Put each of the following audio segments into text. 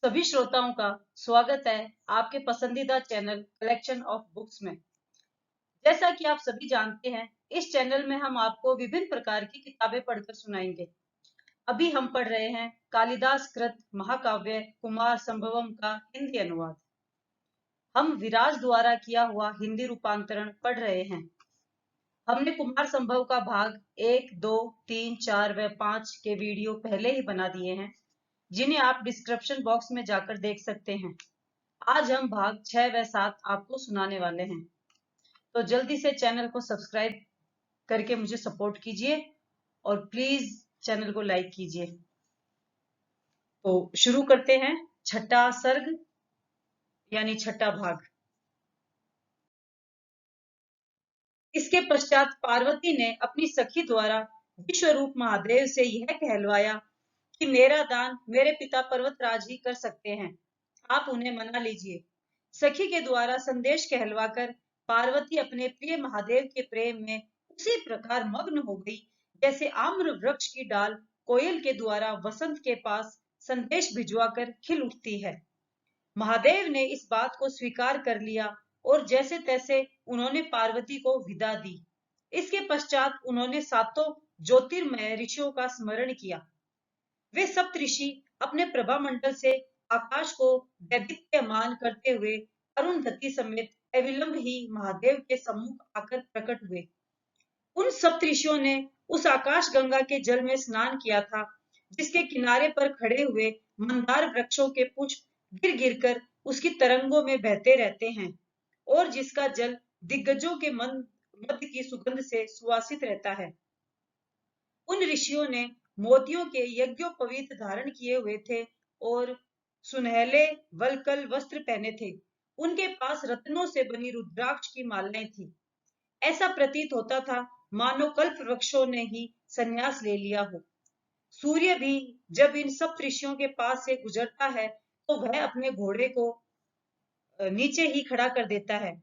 सभी श्रोताओं का स्वागत है आपके पसंदीदा चैनल कलेक्शन ऑफ बुक्स में। जैसा कि आप सभी जानते हैं, इस चैनल में हम आपको विभिन्न प्रकार की किताबें पढ़कर सुनाएंगे। अभी हम पढ़ रहे हैं कालिदास कृत महाकाव्य कुमार संभवम का हिंदी अनुवाद। हम विराज द्वारा किया हुआ हिंदी रूपांतरण पढ़ रहे हैं। हमने कुमार संभव का भाग 1, 2, 3, 4 व 5 के वीडियो पहले ही बना दिए हैं, जिन्हें आप डिस्क्रिप्शन बॉक्स में जाकर देख सकते हैं। आज हम भाग 6 व 7 आपको सुनाने वाले हैं, तो जल्दी से चैनल को सब्सक्राइब करके मुझे सपोर्ट कीजिए और प्लीज चैनल को लाइक कीजिए। तो शुरू करते हैं छठा सर्ग यानी छठा भाग। इसके पश्चात पार्वती ने अपनी सखी द्वारा विश्वरूप महादेव से यह कहलवाया कि मेरा दान मेरे पिता पर्वतराज ही कर सकते हैं, आप उन्हें मना लीजिए। सखी के द्वारा संदेश कहलवाकर पार्वती अपने प्रिय महादेव के प्रेम में उसी प्रकार मग्न हो गई जैसे आम्र वृक्ष की डाल कोयल के द्वारा वसंत के पास संदेश भिजवाकर खिल उठती है। महादेव ने इस बात को स्वीकार कर लिया और जैसे तैसे उन्होंने पार्वती को विदा दी। इसके पश्चात उन्होंने सातों ज्योतिर्मय ऋषियों का स्मरण किया। वे सप्त ऋषि अपने प्रभा मंडल से आकाश को दैदीप्यमान करते हुए अरुंधति समेत अविलंब ही महादेव के सम्मुख आकर प्रकट हुए। उन सप्त ऋषियों ने उस आकाश गंगा के जल में स्नान किया था, जिसके किनारे पर खड़े हुए मंदार वृक्षों के पुष्प गिर गिरकर उसकी तरंगों में बहते रहते हैं और जिसका जल दिग्गजों के मध्य की सुगंध से सुवासित रहता है। उन ऋषियों ने मोतियों के यज्ञोपवीत धारण किए हुए थे और सुनहले वलकल वस्त्र पहने थे। उनके पास रत्नों से बनी रुद्राक्ष की मालाएं थी। ऐसा प्रतीत होता था मानो कल्प वृक्षों ने ही संन्यास ले लिया हो। सूर्य भी जब इन सब ऋषियों के पास से गुजरता है तो वह अपने घोड़े को नीचे ही खड़ा कर देता है,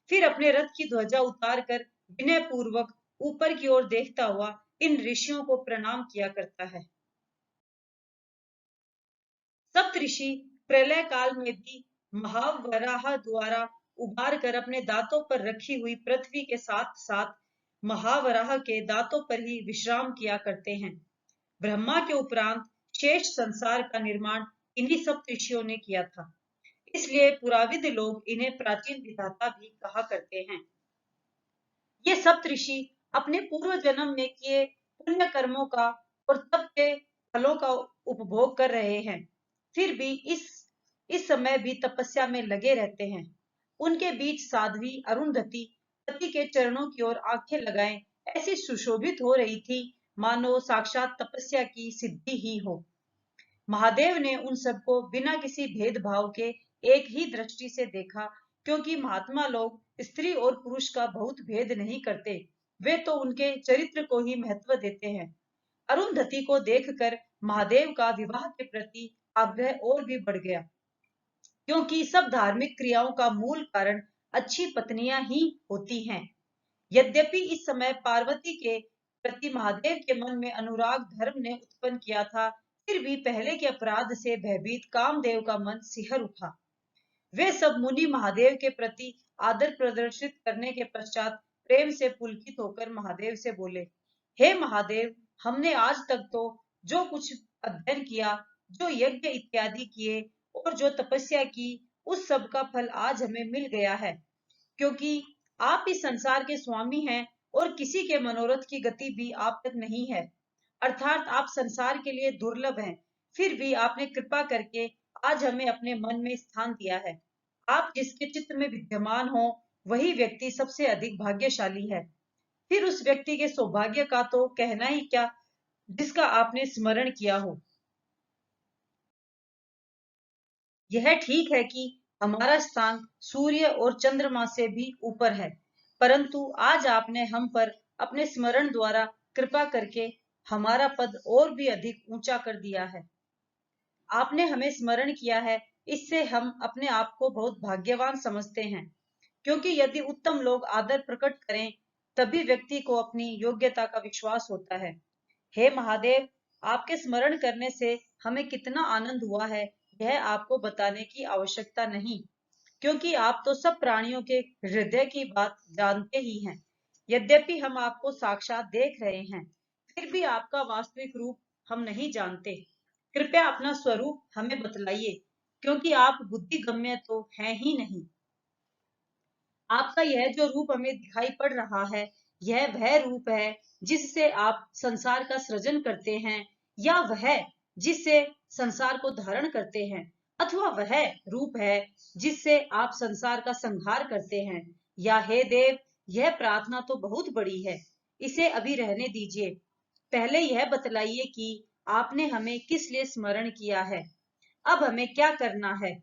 फिर अपने रथ की ध्वजा उतार कर विनय पूर्वक ऊपर की ओर देखता हुआ इन ऋषियों को प्रणाम किया करता है। सप्त ऋषि प्रलय काल में भी महावराह द्वारा उभार कर अपने दांतों पर रखी हुई पृथ्वी के साथ साथ महावराह के दांतों पर ही विश्राम किया करते हैं। ब्रह्मा के उपरांत शेष संसार का निर्माण इन्हीं सप्त ऋषियों ने किया था, इसलिए पुराविद लोग इन्हें प्राचीन विधाता भी कहा करते हैं। ये सप्त ऋषि अपने पूर्व जन्म में किए पुण्य कर्मों का और तप के फलों का उपभोग कर रहे हैं, फिर भी इस समय भी तपस्या में लगे रहते हैं। उनके बीच साध्वी अरुंधति पति के चरणों की ओर आंखें लगाए ऐसी सुशोभित हो रही थी मानो साक्षात तपस्या की सिद्धि ही हो। महादेव ने उन सबको बिना किसी भेदभाव के एक ही दृष्टि से देखा, क्योंकि महात्मा लोग स्त्री और पुरुष का बहुत भेद नहीं करते, वे तो उनके चरित्र को ही महत्व देते हैं। अरुंधति को देखकर महादेव का विवाह के प्रति आग्रह और भी बढ़ गया, क्योंकि सब धार्मिक क्रियाओं का मूल कारण अच्छी पत्नियां ही होती हैं। यद्यपि इस समय पार्वती के प्रति महादेव के मन में अनुराग धर्म ने उत्पन्न किया था, फिर भी पहले के अपराध से भयभीत कामदेव का मन सिहर उठा। वे सब मुनि महादेव के प्रति आदर प्रदर्शित करने के पश्चात प्रेम से पुलकित होकर महादेव से बोले, हे महादेव, हमने आज तक तो जो कुछ अध्ययन किया, जो यज्ञ इत्यादि किए और जो तपस्या की, उस सब का फल आज हमें मिल गया है, क्योंकि आप इस संसार के स्वामी हैं और किसी के मनोरथ की गति भी आप तक नहीं है। अर्थात आप संसार के लिए दुर्लभ हैं, फिर भी आपने कृपा करके आज हमें अपने मन में स्थान दिया है। आप जिसके चित्त में विद्यमान हो वही व्यक्ति सबसे अधिक भाग्यशाली है। फिर उस व्यक्ति के सौभाग्य का तो कहना ही क्या, जिसका आपने स्मरण किया हो। यह ठीक है कि हमारा स्थान सूर्य और चंद्रमा से भी ऊपर है, परंतु आज आपने हम पर अपने स्मरण द्वारा कृपा करके हमारा पद और भी अधिक ऊंचा कर दिया है। आपने हमें स्मरण किया है, इससे हम अपने आप को बहुत भाग्यवान समझते हैं, क्योंकि यदि उत्तम लोग आदर प्रकट करें तभी व्यक्ति को अपनी योग्यता का विश्वास होता है। हे महादेव, आपके स्मरण करने से हमें कितना आनंद हुआ है यह आपको बताने की आवश्यकता नहीं, क्योंकि आप तो सब प्राणियों के हृदय की बात जानते ही हैं। यद्यपि हम आपको साक्षात देख रहे हैं, फिर भी आपका वास्तविक रूप हम नहीं जानते। कृपया अपना स्वरूप हमें बतलाइए, क्योंकि आप बुद्धिगम्य तो हैं ही नहीं। आपका यह जो रूप हमें दिखाई पड़ रहा है, यह वह रूप है जिससे आप संसार का सृजन करते हैं, या वह जिससे संसार को धारण करते हैं, अथवा वह रूप है जिससे आप संसार का संहार करते हैं। या हे देव, यह प्रार्थना तो बहुत बड़ी है, इसे अभी रहने दीजिए। पहले यह बतलाइए कि आपने हमें किस लिए स्मरण किया है, अब हमें क्या करना है।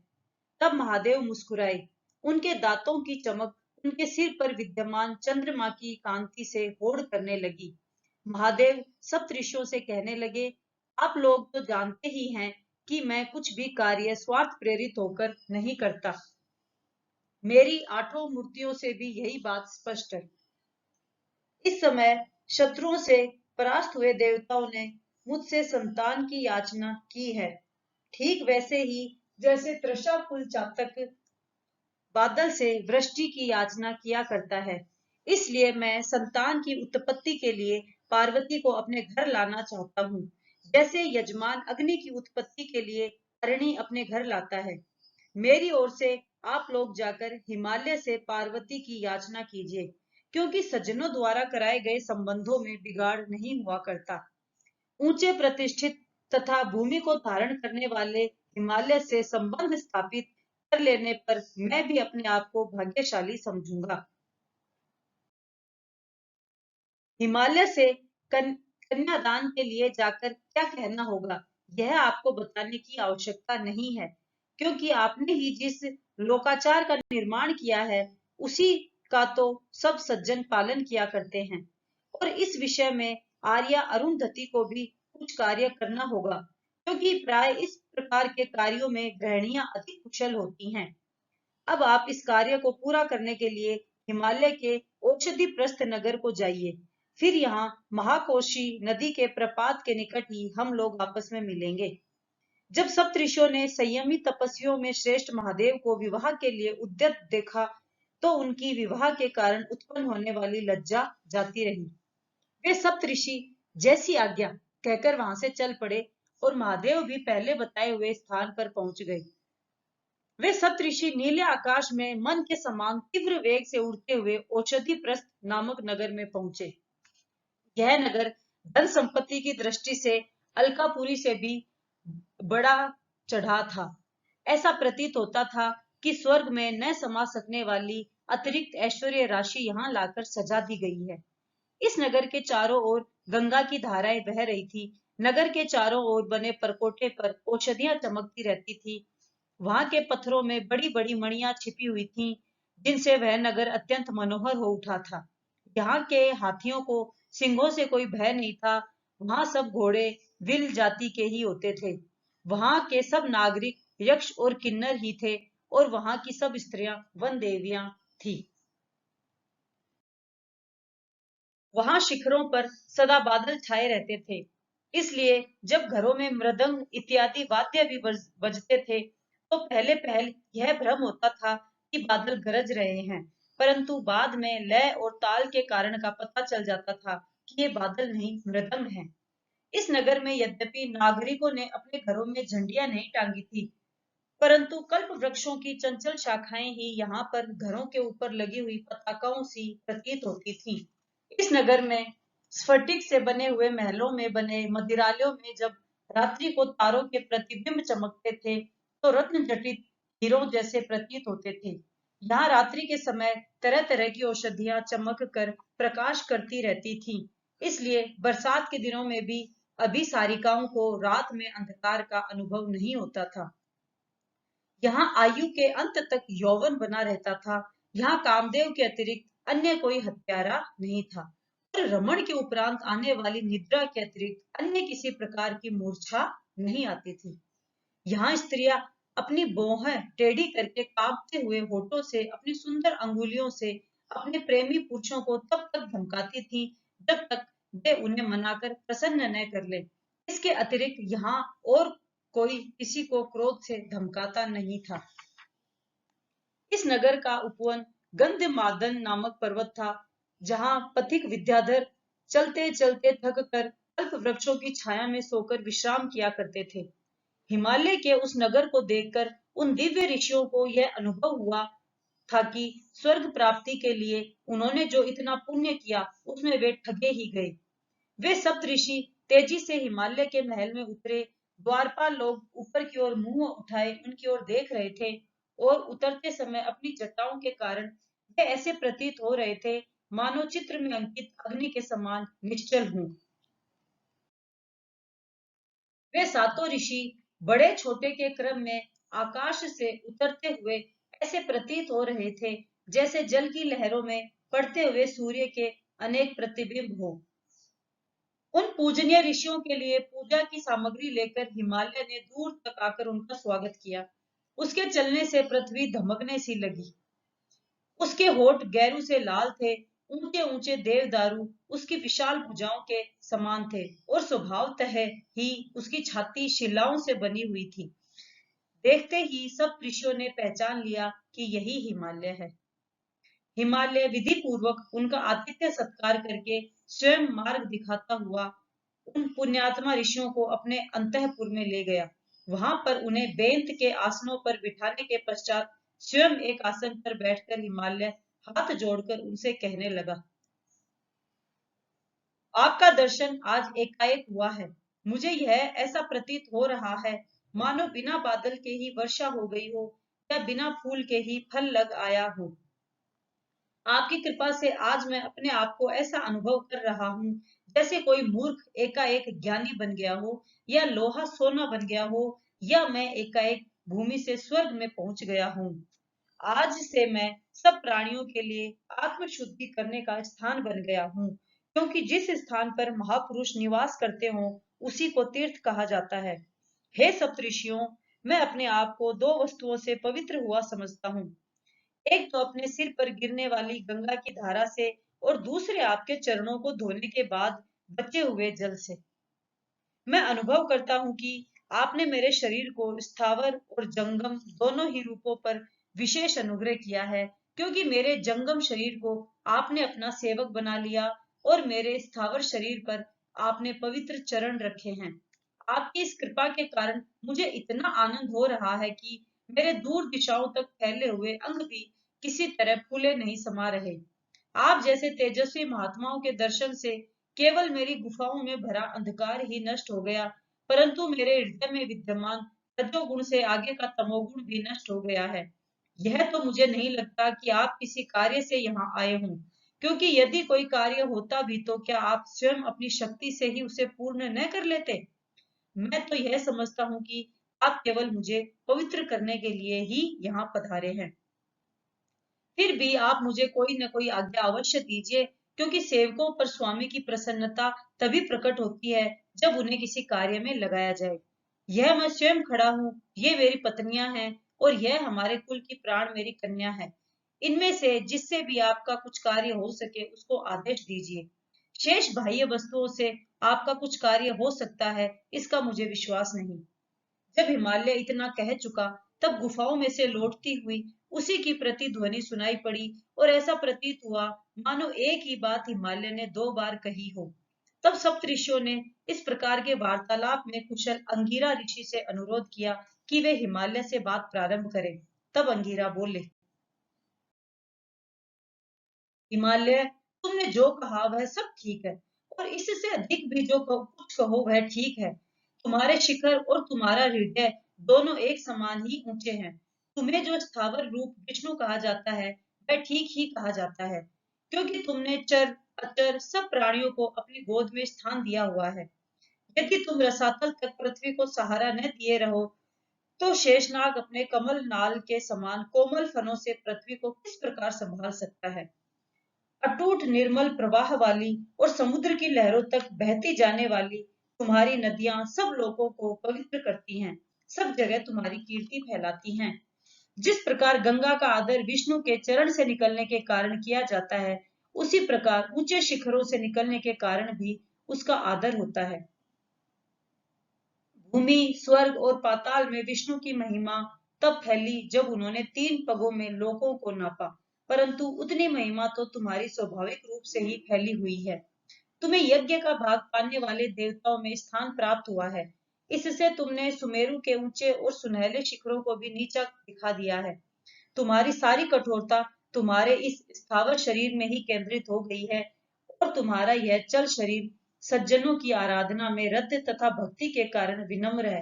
तब महादेव मुस्कुराए। उनके दांतों की चमक उनके सिर पर विद्यमान चंद्रमा की कांति से होड़ करने लगी। महादेव सप्तऋषियों से कहने लगे, आप लोग तो जानते ही हैं कि मैं कुछ भी कार्य स्वार्थ प्रेरित होकर नहीं करता। मेरी आठों मूर्तियों से भी यही बात स्पष्ट है। इस समय शत्रुओं से परास्त हुए देवताओं ने मुझसे संतान की याचना की है, ठीक वैसे ही जैसे तृषा कुल चातक बादल से वृष्टि की याचना किया करता है। इसलिए मैं संतान की उत्पत्ति के लिए पार्वती को अपने घर लाना चाहता हूँ, जैसे यजमान अग्नि की उत्पत्ति के लिए अरणि अपने घर लाता है। मेरी ओर से आप लोग जाकर हिमालय से पार्वती की याचना कीजिए, क्योंकि सज्जनों द्वारा कराए गए संबंधों में बिगाड़ नहीं हुआ करता। ऊंचे प्रतिष्ठित तथा भूमि को धारण करने वाले हिमालय से संबंध स्थापित कर लेने पर मैं भी अपने आप को भाग्यशाली समझूंगा। हिमालय से कन्यादान के लिए जाकर क्या कहना होगा, यह आपको बताने की आवश्यकता नहीं है, क्योंकि आपने ही जिस लोकाचार का निर्माण किया है, उसी का तो सब सज्जन पालन किया करते हैं। और इस विषय में आर्या अरुंधति को भी कुछ कार्य करना होगा, क्योंकि प्राय इस प्रकार के कार्यों में गृहिणियां अधिक कुशल होती हैं। अब आप इस कार्य को पूरा करने के लिए हिमालय के औषधि प्रस्थ नगर को जाइए। फिर यहाँ महाकोशी नदी के प्रपात के निकट ही हम लोग आपस में मिलेंगे। जब सप्तऋषियों ने संयमी तपस्वियों में श्रेष्ठ महादेव को विवाह के लिए उद्यत देखा, तो उनकी विवाह के कारण उत्पन्न होने वाली लज्जा जाती रही। वे सप्तऋषि जैसी आज्ञा कहकर वहां से चल पड़े, और महादेव भी पहले बताए हुए स्थान पर पहुंच गए। वे सप्तऋषि नीले आकाश में मन के समान तीव्र वेग से उड़ते हुए औषधि प्रस्थ नामक नगर में पहुंचे। यह नगर धन संपत्ति की दृष्टि से अलकापुरी से भी बड़ा चढ़ा था। ऐसा प्रतीत होता था कि स्वर्ग में न समा सकने वाली अतिरिक्त ऐश्वर्य राशि यहाँ लाकर सजा दी गई है। इस नगर के चारों ओर गंगा की धाराएं बह रही थी। नगर के चारों ओर बने परकोटे पर औषधियां चमकती रहती थी। वहां के पत्थरों में बड़ी बड़ी मणियां छिपी हुई थीं, जिनसे वह नगर अत्यंत मनोहर हो उठा था। यहाँ के हाथियों को सिंहों से कोई भय नहीं था। वहां सब घोड़े विल जाति के ही होते थे। वहां के सब नागरिक यक्ष और किन्नर ही थे, और वहां की सब स्त्रियां वन देवियां थी। वहां शिखरों पर सदा बादल छाए रहते थे, इसलिए जब घरों में मृदंग इत्यादि वाद्य भी बजते थे, तो पहले पहल यह भ्रम होता था कि बादल गरज रहे हैं, परंतु बाद में लय और ताल के कारण का पता चल जाता था कि ये बादल नहीं, मृदंग हैं। इस नगर में यद्यपि नागरिकों ने अपने घरों में झंडियां नहीं टांगी थी, परंतु कल्प वृक्षों की चंचल शाखाएं ही यहाँ पर घरों के ऊपर लगी हुई पताकाओं सी प्रतीत होती थीं। इस नगर में स्फटिक से बने हुए महलों में बने मंदिरालयों में जब रात्रि को तारों के प्रतिबिंब चमकते थे, तो रत्न जटित हीरों जैसे प्रतीत होते थे। यहाँ रात्रि के समय तरह तरह की औषधियां चमक कर प्रकाश करती रहती थीं। इसलिए बरसात के दिनों में भी अभिसारिकाओं को रात में अंधकार का अनुभव नहीं होता था। यहाँ आयु के अंत तक यौवन बना रहता था। यहाँ कामदेव के अतिरिक्त अन्य कोई हत्यारा नहीं था, और रमण के उपरांत आने वाली निद्रा के अतिरिक्त अन्य किसी प्रकार की मूर्छा नहीं आती थी। यहाँ स्त्रियां अपनी भौहें टेढ़ी करके कांपते हुए होठों से, अपनी सुंदर अंगुलियों से अपने प्रेमी पुरुषों को तब तक धमकाती थी, जब तक वे उन्हें मनाकर प्रसन्न न कर ले। इसके अतिरिक्त यहाँ और कोई किसी को क्रोध से धमकाता नहीं था। इस नगर का उपवन गंधमादन नामक पर्वत था, जहां पथिक विद्याधर चलते चलते थक कर अल्प वृक्षों की छाया में सोकर विश्राम किया करते थे। हिमालय के उस नगर को देखकर उन दिव्य ऋषियों को यह अनुभव हुआ था कि स्वर्ग प्राप्ति के लिए उन्होंने जो इतना पुण्य किया उसमें वे ठगे ही गए। वे सप्तऋषि तेजी से हिमालय के महल में उतरे। द्वारपाल लोग ऊपर की ओर मुंह उठाए उनकी ओर देख रहे थे और उतरते समय अपनी जटाओं के कारण वे ऐसे प्रतीत हो रहे थे मानो चित्र में अंकित अग्नि के समान निश्चल हों। वे सातों ऋषि बड़े छोटे के क्रम में आकाश से उतरते हुए ऐसे प्रतीत हो रहे थे जैसे जल की लहरों में पड़ते हुए सूर्य के अनेक प्रतिबिंब हो। उन पूजनीय ऋषियों के लिए पूजा की सामग्री लेकर हिमालय ने दूर तक आकर उनका स्वागत किया। उसके चलने से पृथ्वी धमकने सी लगी। उसके होठ गैरू से लाल थे, ऊंचे ऊंचे देवदारू उसकी विशाल भुजाओं के समान थे और स्वभावतः ही उसकी छाती शिलाओं से बनी हुई थी। देखते ही सब ऋषियों ने पहचान लिया कि यही हिमालय है। हिमालय विधि पूर्वक उनका आतिथ्य सत्कार करके स्वयं मार्ग दिखाता हुआ उन पुण्यात्मा ऋषियों को अपने अंतःपुर में ले गया। वहां पर उन्हें बेंत के आसनों पर बिठाने के पश्चात स्वयं एक आसन पर बैठकर हिमालय हाथ जोड़कर उनसे कहने लगा, आपका दर्शन आज एकाएक हुआ है। मुझे यह ऐसा प्रतीत हो रहा है मानो बिना बादल के ही वर्षा हो गई हो या बिना फूल के ही फल लग आया हो। आपकी कृपा से आज मैं अपने आप को ऐसा अनुभव कर रहा हूँ जैसे कोई मूर्ख एकाएक ज्ञानी बन गया हो या लोहा सोना बन गया हो या मैं एकाएक भूमि से स्वर्ग में पहुंच गया हूँ। आज से मैं सब प्राणियों के लिए आत्म शुद्धि करने का स्थान बन गया हूँ, क्योंकि जिस स्थान पर महापुरुष निवास करते हो उसी को तीर्थ कहा जाता है। हे सप्तऋषियों, मैं अपने आप को दो वस्तुओं से पवित्र हुआ समझता हूँ। एक तो अपने सिर पर गिरने वाली गंगा की धारा से और दूसरे आपके चरणों को धोने के बाद बचे हुए जल से। मैं अनुभव करता हूँ कि आपने मेरे शरीर को स्थावर और जंगम दोनों ही रूपों पर विशेष अनुग्रह किया है, क्योंकि मेरे जंगम शरीर को आपने अपना सेवक बना लिया और मेरे स्थावर शरीर पर आपने पवित्र चरण रखे हैं। आपकी इस कृपा के कारण मुझे इतना आनंद हो रहा है कि मेरे दूर दिशाओं तक फैले हुए अंग भी किसी तरह फूले नहीं समा रहे। आप जैसे तेजस्वी महात्माओं के दर्शन से केवल मेरी गुफाओं में भरा अंधकार ही नष्ट हो गया, परंतु मेरे हृदय में विद्यमान रजोगुण से आगे का तमोगुण भी नष्ट हो गया है। यह तो मुझे नहीं लगता कि आप किसी कार्य से यहाँ आए हों, क्योंकि यदि कोई कार्य होता भी तो क्या आप स्वयं अपनी शक्ति से ही उसे पूर्ण न कर लेते। मैं तो यह समझता हूँ कि आप केवल मुझे पवित्र करने के लिए ही यहाँ पधारे हैं। फिर भी आप मुझे कोई न कोई आज्ञा अवश्य दीजिए, क्योंकि सेवकों पर स्वामी की प्रसन्नता तभी प्रकट होती है जब उन्हें किसी कार्य में लगाया जाए। यह मैं स्वयं खड़ा हूँ, ये मेरी पत्नियां हैं और यह हमारे कुल की प्राण मेरी कन्या है। इनमें से जिससे भी आपका कुछ कार्य हो सके उसको आदेश दीजिए। शेष बाह्य वस्तुओं से आपका कुछ कार्य हो सकता है, इसका मुझे विश्वास नहीं। जब हिमालय इतना कह चुका, तब गुफाओं में से लौटती हुई उसी की प्रतिध्वनि सुनाई पड़ी और ऐसा प्रतीत हुआ मानो एक ही बात हिमालय ने दो बार कही हो। तब सप्तऋषियों ने इस प्रकार के वार्तालाप में कुशल अंगिरा ऋषि से अनुरोध किया कि वे हिमालय से बात प्रारंभ करें। तब अंगिरा बोले, हिमालय, तुमने जो कहा वह सब ठीक है और इससे अधिक भी जो कुछ कहो वह ठीक है। तुम्हारे शिखर और तुम्हारा हृदय दोनों एक समान ही ऊंचे हैं। तुम्हें जो स्थावर रूप विष्णु कहा जाता है वह ठीक ही कहा जाता है, क्योंकि तुमने चर अचर सब प्राणियों को अपनी गोद में स्थान दिया हुआ है। यदि तुम रसातल तक पृथ्वी को सहारा न दिए रहो तो शेषनाग अपने कमल नाल के समान कोमल फनों से पृथ्वी को किस प्रकार संभाल सकता है। अटूट निर्मल प्रवाह वाली और समुद्र की लहरों तक बहती जाने वाली तुम्हारी नदियां सब लोगों को पवित्र करती हैं, सब जगह तुम्हारी कीर्ति फैलाती हैं। जिस प्रकार गंगा का आदर विष्णु के चरण से निकलने के कारण किया जाता है, उसी प्रकार ऊंचे शिखरों से निकलने के कारण भी उसका आदर होता है। भूमि, स्वर्ग और पाताल में विष्णु की महिमा तब फैली जब उन्होंने 3 पगों में लोकों को नापा, परंतु उतनी महिमा तो तुम्हारी स्वाभाविक रूप से ही फैली हुई है। तुम्हें यज्ञ का भाग पाने वाले देवताओं में स्थान प्राप्त हुआ है। इससे तुमने सुमेरु के ऊंचे और सुनहले शिखरों को भी नीचा दिखा दिया है। तुम्हारी सारी कठोरता तुम्हारे इस स्थावर शरीर में ही केंद्रित हो गई है और तुम्हारा यह चल शरीर सज्जनों की आराधना में रद्द तथा भक्ति के कारण विनम्र है।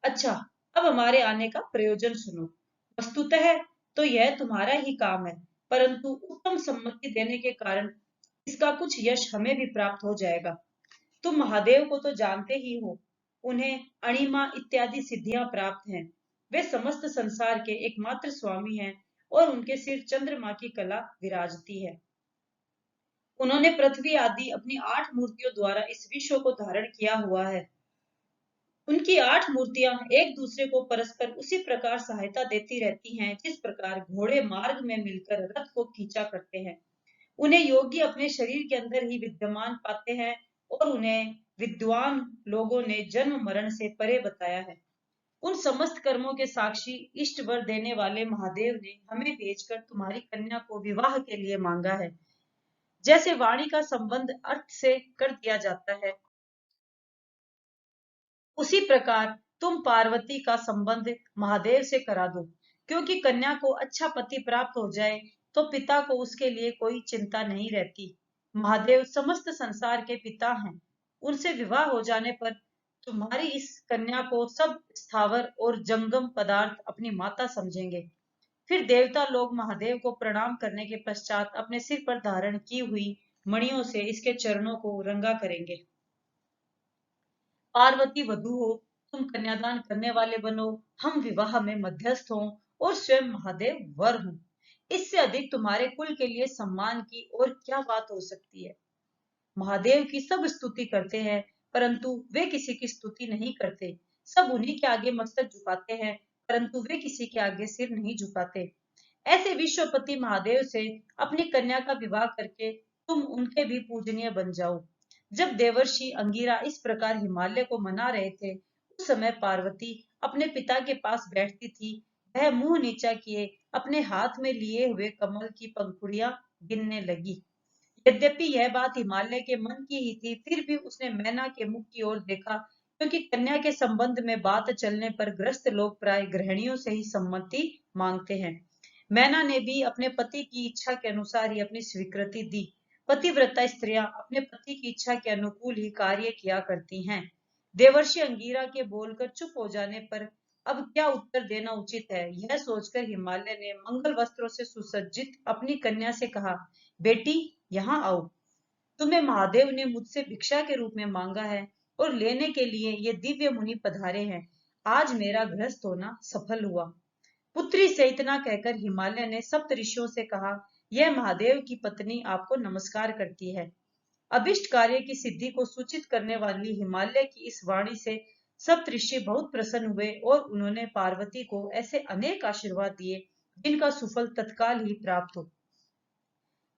अच्छा, अब हमारे आने का प्रयोजन सुनो। वस्तुतः तो यह तुम्हारा ही काम है, परंतु उत्तम सम्मति देने के कारण इसका कुछ यश हमें भी प्राप्त हो जाएगा। तुम महादेव को तो जानते ही हो, उन्हें अणिमा इत्यादि सिद्धियां प्राप्त हैं। वे समस्त संसार के एकमात्र स्वामी हैं और उनके सिर चंद्रमा की कला विराजती है। उन्होंने पृथ्वी आदि अपनी 8 मूर्तियों द्वारा इस विश्व को धारण किया हुआ है। उनकी 8 मूर्तियां एक दूसरे को परस्पर उसी प्रकार सहायता देती रहती हैं जिस प्रकार घोड़े मार्ग में मिलकर रथ को खींचा करते हैं। उन्हें योगी अपने शरीर के अंदर ही विद्यमान पाते हैं और उन्हें विद्वान लोगों ने जन्म मरण से परे बताया है। उन समस्त कर्मों के साक्षी इष्ट वर देने वाले महादेव ने हमें भेजकर तुम्हारी कन्या को विवाह के लिए मांगा है। जैसे वाणी का संबंध अर्थ से कर दिया जाता है, उसी प्रकार तुम पार्वती का संबंध महादेव से करा दो, क्योंकि कन्या को अच्छा पति प्राप्त हो जाए तो पिता को उसके लिए कोई चिंता नहीं रहती। महादेव समस्त संसार के पिता हैं। उनसे विवाह हो जाने पर तुम्हारी इस कन्या को सब स्थावर और जंगम पदार्थ अपनी माता समझेंगे। फिर देवता लोग महादेव को प्रणाम करने के पश्चात अपने सिर पर धारण की हुई मणियों से इसके चरणों को रंगा करेंगे। पार्वती वधू हो, तुम कन्यादान करने वाले बनो, हम विवाह में मध्यस्थ हों और स्वयं महादेव वर हों। इससे अधिक तुम्हारे कुल के लिए सम्मान की और क्या बात हो सकती है। महादेव की सब स्तुति करते हैं, परंतु वे किसी की स्तुति नहीं करते। सब उन्हीं के आगे मस्तक झुकाते हैं, परंतु वे किसी के आगे सिर नहीं झुकाते। ऐसे विश्वपति महादेव से अपनी कन्या का विवाह करके तुम उनके भी पूजनीय बन जाओ। जब देवर्षि अंगिरा इस प्रकार हिमालय को मना रहे थे, उस समय पार्वती अपने पिता के पास बैठती थी। वह मुंह नीचा किए अपने हाथ में लिए हुए कमल की पंखुड़ियां गिनने लगी। यद्यपि यह बात हिमालय के मन की ही थी, फिर भी उसने मैना के मुख की ओर देखा, क्योंकि कन्या के संबंध में बात चलने पर ग्रस्त लोग प्राय गृहिणियों से ही सम्मति मांगते हैं। मैना ने भी अपने पति की इच्छा के अनुसार ही अपनी स्वीकृति दी। पतिव्रता स्त्रियां अपने पति की इच्छा के अनुकूल ही कार्य किया करती हैं। देवर्षि अंगिरा के बोलकर चुप हो जाने पर अब क्या उत्तर देना उचित है, यह सोचकर हिमालय ने मंगल वस्त्रों से सुसज्जित अपनी कन्या से कहा, बेटी यहाँ आओ। तुम्हें महादेव ने मुझसे भिक्षा के रूप में मांगा है और लेने के लिए ये दिव्य मुनि पधारे हैं। आज मेरा गृहस्थ होना सफल हुआ। पुत्री से इतना कहकर हिमालय ने सप्त ऋषियों से कहा, यह महादेव की पत्नी आपको नमस्कार करती है। अभिष्ट कार्य की सिद्धि को सूचित करने वाली हिमालय की इस वाणी से सप्त ऋषि बहुत प्रसन्न हुए और उन्होंने पार्वती को ऐसे अनेक आशीर्वाद दिए जिनका सुफल तत्काल ही प्राप्त हो।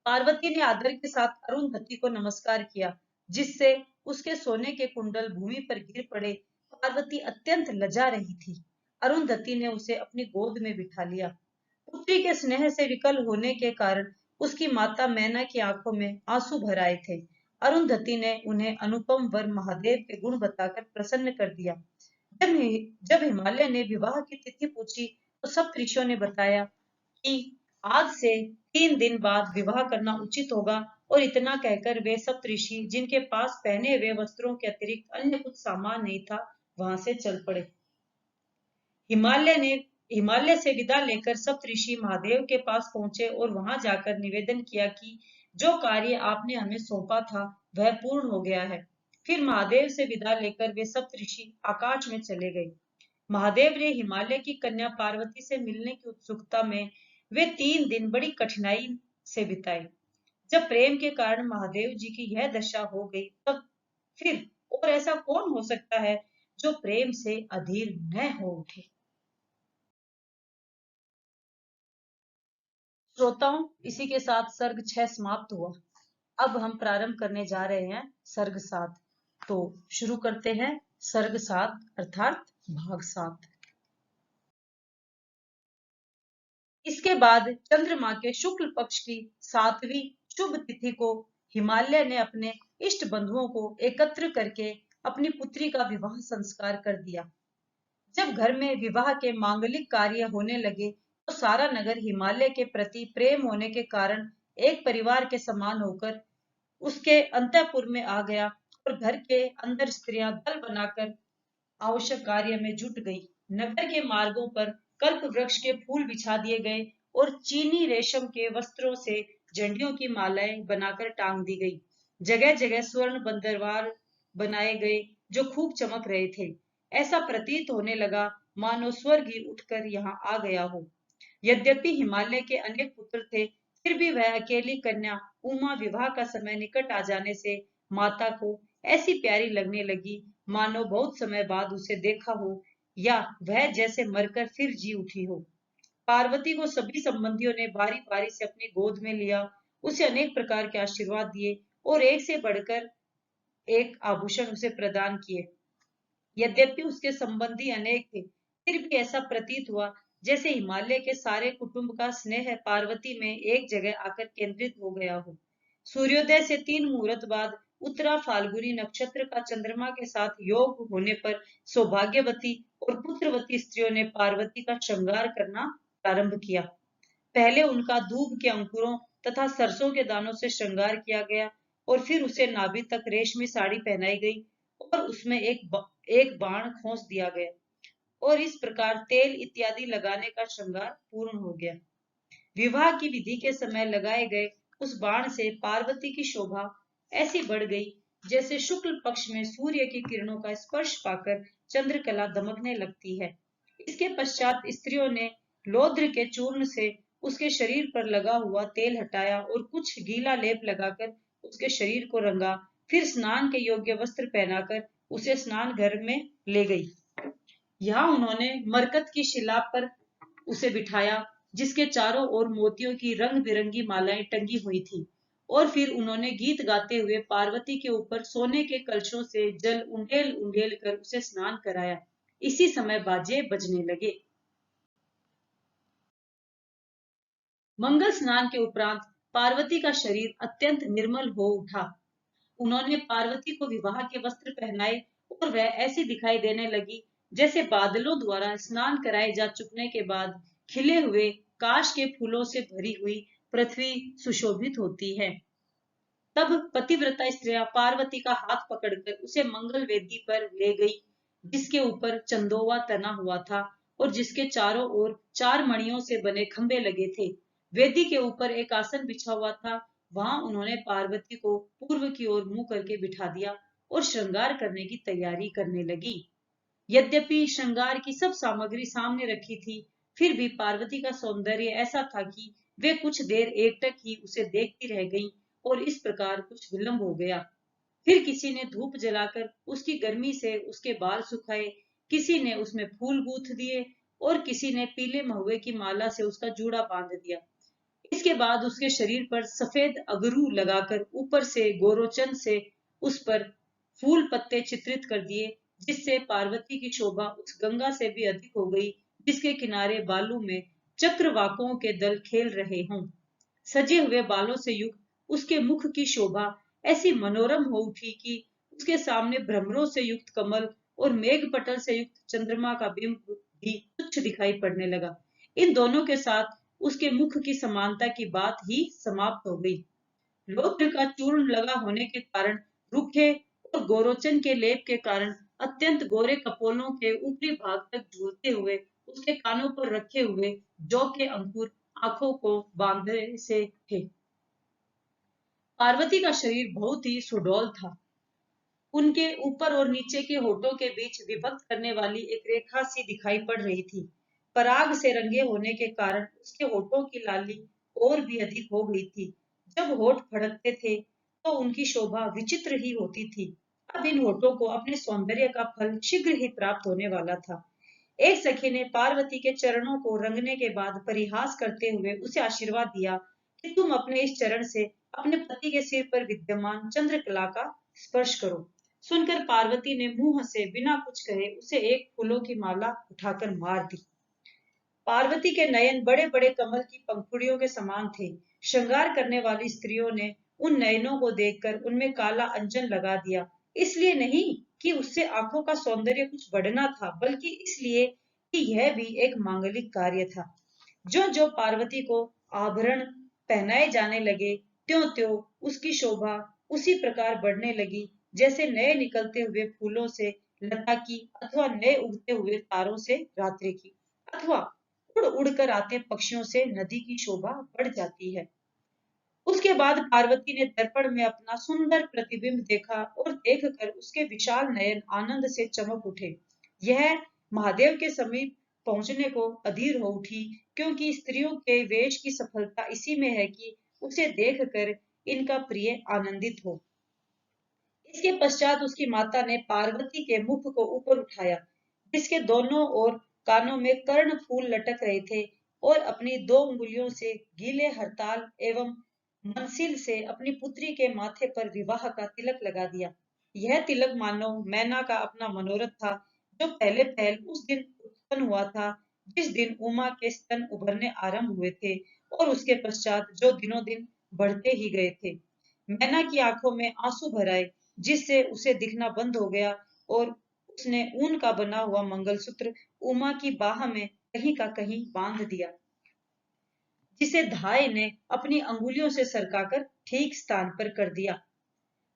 पार्वती ने आदर के साथ अरुंधति को नमस्कार किया, जिससे उसके सोने के कुंडल भूमि पर गिर पड़े। पार्वती अत्यंत लजा रही थी। अरुंधति ने उसे अपनी गोद में बिठा लिया। पुत्री के स्नेह से विकल होने के कारण उसकी माता मैना की आंखों में आंसू भर आए थे। अरुंधति ने उन्हें अनुपम वर महादेव के गुण बताकर प्रसन्न कर दिया। जब हिमालय ने विवाह की तिथि पूछी तो सब ऋषियों ने बताया कि आज से 3 दिन बाद विवाह करना उचित होगा, और इतना कहकर वे सप्तऋषि, जिनके पास पहने हुए वस्त्रों के अतिरिक्त अन्य कुछ सामान नहीं था, वहां से चल पड़े। हिमालय से विदा लेकर सप्तऋषि महादेव के पास पहुंचे और वहां जाकर निवेदन किया कि जो कार्य आपने हमें सौंपा था वह पूर्ण हो गया है। फिर महादेव से विदा लेकर वे सप्तऋषि आकाश में चले गए। महादेव ने हिमालय की कन्या पार्वती से मिलने की उत्सुकता में वे 3 दिन बड़ी कठिनाई से बिताए। जब प्रेम के कारण महादेव जी की यह दशा हो गई, तब फिर और ऐसा कौन हो सकता है जो प्रेम से अधीर न हो उठे। श्रोताओं, इसी के साथ सर्ग 6 समाप्त हुआ। अब हम प्रारंभ करने जा रहे हैं सर्ग 7। तो शुरू करते हैं सर्ग 7 अर्थात भाग 7। इसके बाद चंद्रमा के शुक्ल पक्ष की 7वीं शुभ तिथि को हिमालय ने अपने इष्ट बंधुओं को एकत्र करके अपनी पुत्री का विवाह संस्कार कर दिया। जब घर में विवाह के मांगलिक कार्य होने लगे तो सारा नगर हिमालय के प्रति प्रेम होने के कारण एक परिवार के समान होकर उसके अंतःपुर में आ गया और घर के अंदर स्त्रियां दल बनाकर आवश्यक कार्य में जुट गई। नगर के मार्गों पर कल्प वृक्ष के फूल बिछा दिए गए और चीनी रेशम के वस्त्रों से झंडियों की मालाएं बनाकर टांग दी गई। जगह जगह स्वर्ण बंदरवार बनाए गए जो खूब चमक रहे थे। ऐसा प्रतीत होने लगा मानो स्वर्ग ही उठकर यहाँ आ गया हो। यद्यपि हिमालय के अनेक पुत्र थे, फिर भी वह अकेली कन्या उमा विवाह का समय निकट आ जाने से माता को ऐसी प्यारी लगने लगी मानो बहुत समय बाद उसे देखा हो या वह जैसे मरकर फिर जी उठी हो। पार्वती को सभी संबंधियों ने बारी बारी से अपनी गोद में लिया, उसे अनेक प्रकार के आशीर्वाद दिए और एक से बढ़कर एक आभूषण उसे प्रदान किए। यद्यपि उसके संबंधी अनेक थे, फिर भी ऐसा प्रतीत हुआ जैसे हिमालय के सारे कुटुंब का स्नेह पार्वती में एक जगह आकर केंद्रित हो गया हो। सूर्योदय से 3 मुहूर्त बाद उत्तरा फाल्गुनी नक्षत्र का चंद्रमा के साथ योग होने पर सौभाग्यवती और पुत्रवती स्त्रियों ने पार्वती का श्रृंगार करना प्रारंभ किया। पहले उनका दूब के अंकुरों तथा सरसों के दानों से श्रृंगार किया गया और फिर उसे नाभि तक रेशमी साड़ी पहनाई गई और उसमें एक बाण खोस दिया गया और इस प्रकार तेल इत्यादि लगाने का श्रृंगार पूर्ण हो गया। विवाह की विधि के समय लगाए गए उस बाण से पार्वती की शोभा ऐसी बढ़ गई जैसे शुक्ल पक्ष में सूर्य की किरणों का स्पर्श पाकर चंद्रकला दमकने लगती है। इसके पश्चात स्त्रियों ने लौद्र के चूर्ण से उसके शरीर पर लगा हुआ तेल हटाया और कुछ गीला लेप लगाकर उसके शरीर को रंगा, फिर स्नान के योग्य वस्त्र पहनाकर उसे स्नान घर में ले गई। यहाँ उन्होंने मरकत की शिला पर उसे बिठाया जिसके चारों ओर मोतियों की रंग बिरंगी मालाएं टंगी हुई थी और फिर उन्होंने गीत गाते हुए पार्वती के ऊपर सोने के कलशों से जल उंडेल उंडेल कर उसे स्नान कराया। इसी समय बाजे बजने लगे। मंगल स्नान के उपरांत पार्वती का शरीर अत्यंत निर्मल हो उठा। उन्होंने पार्वती को विवाह के वस्त्र पहनाए और वह ऐसी दिखाई देने लगी जैसे बादलों द्वारा स्नान कराए जा चुकने के बाद खिले हुए काश के फूलों से भरी हुई पृथ्वी सुशोभित होती है। तब पतिव्रता स्त्रियां पार्वती का हाथ पकड़कर उसे मंगल वेदी पर ले गई जिसके ऊपर चंदोवा तना हुआ था और जिसके चारों ओर 4 मणियों से बने खंभे लगे थे। वेदी के ऊपर एक आसन बिछा हुआ था। वहां उन्होंने पार्वती को पूर्व की ओर मुंह करके बिठा दिया और श्रृंगार करने की तैयारी करने लगी। यद्यपि श्रृंगार की सब सामग्री सामने रखी थी, फिर भी पार्वती का सौंदर्य ऐसा था कि वे कुछ देर एकटक ही उसे देखती रह गईं और इस प्रकार कुछ विलंब हो गया। फिर किसी ने धूप जलाकर उसकी गर्मी से उसके बाल सुखाए, किसी ने उसमें फूल गूंथ दिए और किसी ने पीले महुए की माला से उसका जूड़ा बांध दिया। इसके बाद उसके शरीर पर सफेद अगरू लगाकर ऊपर से गोरोचन से उस पर फूल पत्ते चित्रित कर दिए जिससे पार्वती की शोभा उस गंगा से भी अधिक हो गई जिसके किनारे बालू में चक्रवाकों के दल खेल रहे हों। सजे हुए बालों से युक्त उसके मुख की शोभा ऐसी मनोरम हो उठी कि उसके सामने भ्रमरों से युक्त कमल और मेघपटल से युक्त चंद्रमा का बिंब भी तुच्छ दिखाई पड़ने लगा। इन दोनों के साथ उसके मुख की समानता की बात ही समाप्त हो गई। लौत्र का चूर्ण लगा होने के कारण रूखे और गोरोचन के लेप के कारण अत्यंत गोरे कपोलों के ऊपरी भाग तक झूलते हुए उसके कानों पर रखे हुए जौ के अंकुर आंखों को बांधे से थे। पार्वती का शरीर बहुत ही सुडौल था। उनके ऊपर और नीचे के होठों के बीच विभक्त करने वाली एक रेखा सी दिखाई पड़ रही थी। पराग से रंगे होने के कारण उसके होठों की लाली और भी अधिक हो गई थी। जब होठ फड़कते थे तो उनकी शोभा विचित्र ही होती थी। अब इन होठों को अपने सौंदर्य का फल शीघ्र ही प्राप्त होने वाला था। एक सखी ने पार्वती के चरणों को रंगने के बाद परिहास करते हुए उसे आशीर्वाद दिया कि तुम अपने इस चरण से अपने पति के सिर पर विद्यमान चंद्रकला का स्पर्श करो। सुनकर पार्वती ने मुंह से बिना कुछ कहे उसे एक फूलों की माला उठाकर मार दी। पार्वती के नयन बड़े बड़े कमल की पंखुड़ियों के समान थे। श्रृंगार करने वाली स्त्रियों ने उन नयनों को देखकर उनमें काला अंजन लगा दिया, इसलिए नहीं कि उससे आंखों का सौंदर्य कुछ बढ़ना था, बल्कि इसलिए कि यह भी एक मांगलिक कार्य था। जो जो पार्वती को आभरण पहनाए जाने लगे, त्यों त्यों उसकी शोभा उसी प्रकार बढ़ने लगी, जैसे नए निकलते हुए फूलों से लता की, अथवा नए उगते हुए तारों से रात्रि की, अथवा उड़ उड़कर आते पक्षियों से नदी की शोभा बढ़ जाती है। उसके बाद पार्वती ने दर्पण में अपना सुंदर प्रतिबिंब देखा और देखकर उसके विशाल नयन आनंद से चमक उठे। यह महादेव के समीप पहुंचने को अधीर हो उठी, क्योंकि स्त्रियों के वेश की सफलता इसी में है कि उसे देखकर इनका प्रिय आनंदित हो। इसके पश्चात उसकी माता ने पार्वती के मुख को ऊपर उठाया, जिसके दोनों ओर कानों में कर्ण फूल लटक रहे थे, और अपनी 2 उंगलियों से गीले हरताल एवं मंसिल से अपनी पुत्री के माथे पर विवाह का तिलक लगा दिया। यह तिलक मानो मैना का अपना मनोरथ था, जो पहले पहल उस दिन उत्पन्न हुआ था, जिस दिन उमा के स्तन उभरने आरंभ हुए थे, और उसके पश्चात जो दिनों दिन बढ़ते ही गए थे। मैना की आंखों में आंसू भर आए, जिससे उसे दिखना बंद हो गया, और उसने ऊन का बना हुआ मंगलसूत्र उमा की बाह में कहीं का कहीं बांध दिया, जिसे धाय ने अपनी अंगुलियों से सरकाकर ठीक स्थान पर कर दिया।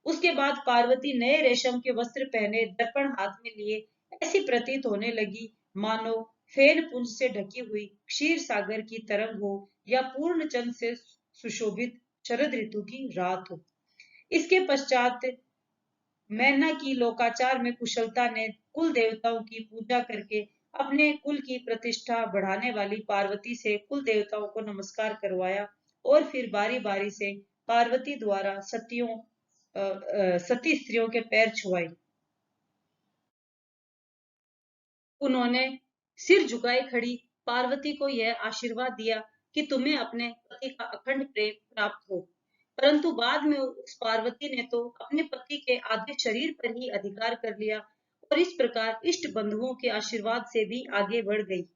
उसके बाद पार्वती नए रेशम के वस्त्र पहने दर्पण हाथ में लिए ऐसी प्रतीत होने लगी, मानो फेन पुंज से ढकी हुई क्षीर सागर की तरंग हो, या पूर्ण चंद्र से सुशोभित शरद ऋतु की रात हो। इसके पश्चात मैना की लोकाचार में कुशलता ने कुल देवताओं की पूजा करके अपने कुल की प्रतिष्ठा बढ़ाने वाली पार्वती से कुल देवताओं को नमस्कार करवाया, और फिर बारी बारी से पार्वती द्वारा सती स्त्रियों के पैर छुआए। उन्होंने सिर झुकाए खड़ी पार्वती को यह आशीर्वाद दिया कि तुम्हें अपने पति का अखंड प्रेम प्राप्त हो। परंतु बाद में उस पार्वती ने तो अपने पति के आधे शरीर पर ही अधिकार कर लिया, और इस प्रकार इष्ट बंधुओं के आशीर्वाद से भी आगे बढ़ गई।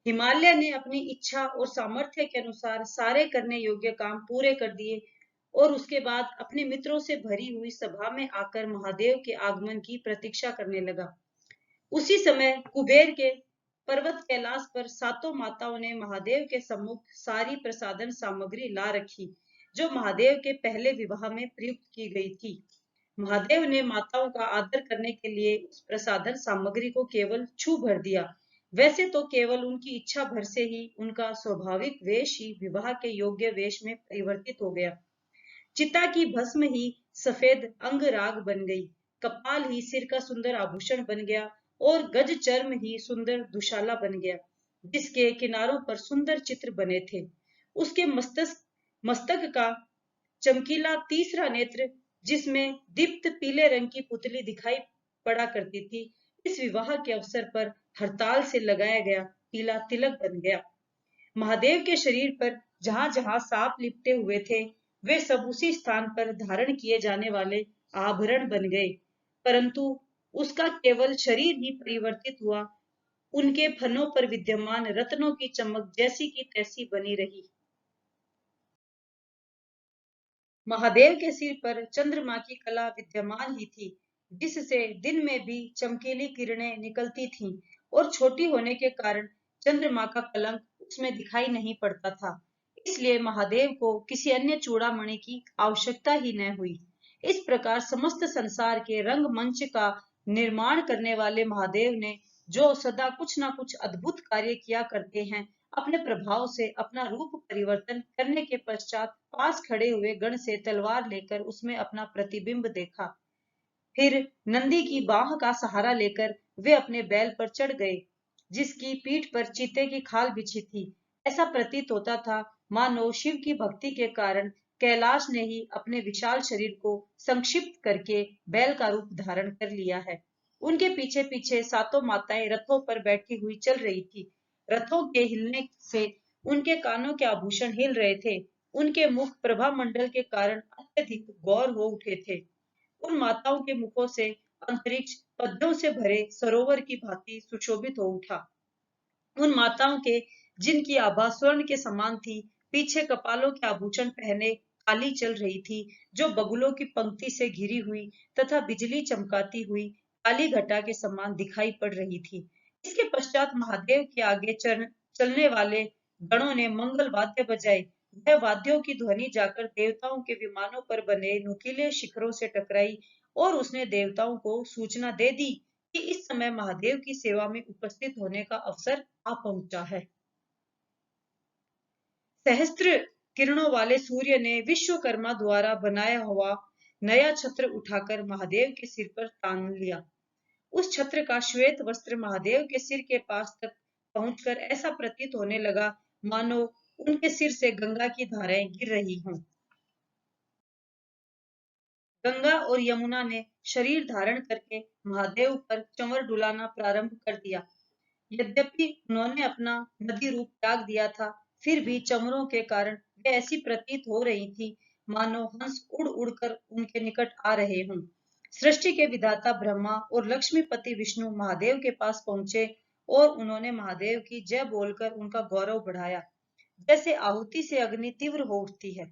हिमालय ने अपनी इच्छा और सामर्थ्य के अनुसार सारे करने योग्य काम पूरे कर दिए, और उसके बाद अपने मित्रों से भरी हुई सभा में आकर महादेव के आगमन की प्रतीक्षा करने लगा। उसी समय कुबेर के पर्वत कैलाश पर सातों माताओं ने महादेव के सम्मुख सारी प्रसादन सामग्री ला रखी, जो महादेव के पहले विवाह में प्रयुक्त की गई थी। महादेव ने माताओं का आदर करने के लिए उस प्रसादन सामग्री को केवल छू भर दिया। वैसे तो केवल उनकी इच्छा भर से ही उनका स्वाभाविक वेश ही विवाह के योग्य वेश में परिवर्तित हो गया। चिता की भस्म ही सफेद अंगराग बन गई, कपाल ही सिर का सुंदर आभूषण बन गया, और गज चर्म ही सुंदर दुशाला बन गया, जिसके किनारों पर सुंदर चित्र बने थे। उसके मस्तक का चमकीला तीसरा नेत्र, जिसमें दीप्त पीले रंग की पुतली दिखाई पड़ा करती थी, इस विवाह के अवसर पर हरताल से लगाया गया पीला तिलक बन गया। महादेव के शरीर पर जहां जहां सांप लिपटे हुए थे, वे सब उसी स्थान पर धारण किए जाने वाले आभरण बन गए, परंतु उसका केवल शरीर ही परिवर्तित हुआ। उनके फनों पर विद्यमान रत्नों की चमक जैसी की तैसी बनी रही। महादेव के सिर पर चंद्रमा की कला विद्यमान ही थी, जिससे दिन में भी चमकीली किरणें निकलती थीं, और छोटी होने के कारण चंद्रमा का कलंक उसमें दिखाई नहीं पड़ता था। इसलिए महादेव को किसी अन्य चूड़ामणि की आवश्यकता ही न हुई। इस प्रकार समस्त संसार के रंगमंच का निर्माण करने वाले महादेव ने, जो सदा कुछ ना कुछ अद्भुत कार्य किया करते हैं, अपने प्रभाव से अपना रूप परिवर्तन करने के पश्चात पास खड़े हुए गण से तलवार लेकर उसमें अपना प्रतिबिंब देखा। फिर नंदी की बाह का सहारा लेकर वे अपने बैल पर चढ़ गए, जिसकी पीठ पर चीते की खाल बिछी थी। ऐसा प्रतीत होता था मानो शिव की भक्ति के कारण कैलाश ने ही अपने विशाल शरीर को संक्षिप्त करके बैल का रूप धारण कर लिया है। उनके पीछे पीछे सातों माताएं रथों पर बैठी हुई चल रही थी। रथों के हिलने से उनके कानों के आभूषण हिल रहे थे। उनके मुख प्रभा मंडल के कारण अत्यधिक गौर हो उठे थे। उन माताओं के मुखों से अंतरिक्ष पद्मों से भरे सरोवर की भांति सुशोभित हो उठा। उन माताओं के जिनकी आभा स्वर्ण के समान थी, पीछे कपालों के आभूषण पहने काली चल रही थी, जो बगुलों की पंक्ति से घिरी हुई तथा बिजली चमकाती हुई काली घटा के समान दिखाई पड़ रही थी। इसके पश्चात महादेव के आगे चलने वाले गणों ने मंगल वाद्य बजाए। वह वाद्यों की ध्वनि जाकर देवताओं के विमानों पर बने नुकीले शिखरों से टकराई और उसने देवताओं को सूचना दे दी कि इस समय महादेव की सेवा में उपस्थित होने का अवसर आ पहुंचा है। सहस्त्र किरणों वाले सूर्य ने विश्वकर्मा द्वारा बनाया हुआ नया छत्र उठाकर महादेव के सिर पर तान लिया। उस छत्र का श्वेत वस्त्र महादेव के सिर के पास तक पहुंचकर ऐसा प्रतीत होने लगा मानो उनके सिर से गंगा की धाराएं गिर रही हों। गंगा और यमुना ने शरीर धारण करके महादेव पर चंवर डुलाना प्रारंभ कर दिया। यद्यपि उन्होंने अपना नदी रूप त्याग दिया था, फिर भी चंवरों के कारण वे ऐसी प्रतीत हो रही थी मानो हंस उड़ उड़कर उनके निकट आ रहे हों। सृष्टि के विधाता ब्रह्मा और लक्ष्मीपति विष्णु महादेव के पास पहुंचे और उन्होंने महादेव की जय बोलकर उनका गौरव बढ़ाया। जैसे आहुति से अग्नि तीव्र हो उठती है,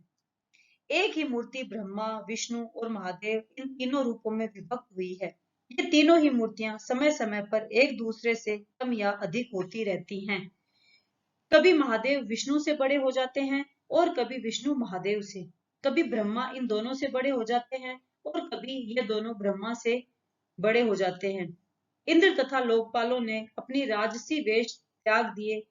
एक ही मूर्ति ब्रह्मा, विष्णु और महादेव इन तीनों रूपों में विभक्त हुई है। ये तीनों ही मूर्तियां समय समय पर एक दूसरे से कम या अधिक होती रहती हैं। कभी महादेव विष्णु से बड़े हो जाते हैं और कभी विष्णु महादेव से, कभी ब्रह्मा इन दोनों से बड़े हो जाते हैं और कभी ये दोनों ब्रह्मा से बड़े हो जाते हैं। इंद्र तथा लोकपालों ने अपनी राजसी वेश त्याग दिए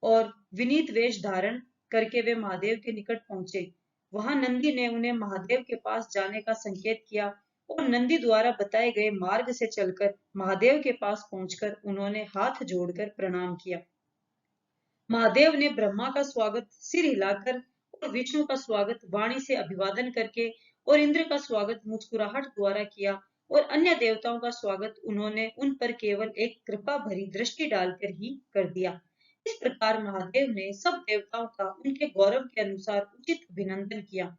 और विनीत वेश धारण करके वे महादेव के निकट पहुंचे। वहां नंदी ने उन्हें महादेव के पास जाने का संकेत किया और नंदी द्वारा बताए गए मार्ग से चलकर महादेव के पास पहुंचकर उन्होंने हाथ जोड़कर प्रणाम किया। महादेव ने ब्रह्मा का स्वागत सिर हिलाकर और विष्णु का स्वागत वाणी से अभिवादन करके और इंद्र का स्वागत मुस्कुराहट द्वारा किया और अन्य देवताओं का स्वागत उन्होंने उन पर केवल एक कृपा भरी दृष्टि डालकर ही कर दिया। इस प्रकार महादेव ने सब देवताओं का उनके गौरव के अनुसार उचित अभिनंदन किया।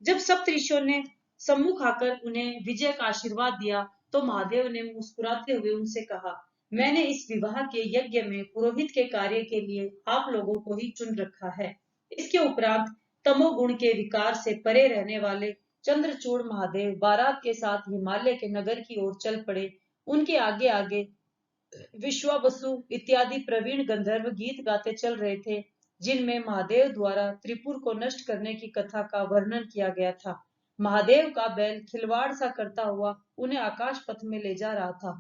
जब सप्त ऋषियों ने सम्मुख आकर उन्हें विजय का आशीर्वाद दिया, तो महादेव ने मुस्कुराते हुए उनसे कहा, मैंने इस विवाह के यज्ञ में पुरोहित के कार्य के लिए आप लोगों को ही चुन रखा है। इसके उपरांत तमोगुण के विकार से परे रहने वाले चंद्रचूड़ महादेव बारात के साथ हिमालय के नगर की ओर चल पड़े। उनके आगे आगे विश्वावसु इत्यादि प्रवीण गंधर्व गीत गाते चल रहे थे, जिनमें महादेव द्वारा त्रिपुर को नष्ट करने की कथा का वर्णन किया गया था। महादेव का बैल खिलवाड़ सा करता हुआ उन्हें आकाश पथ में ले जा रहा था।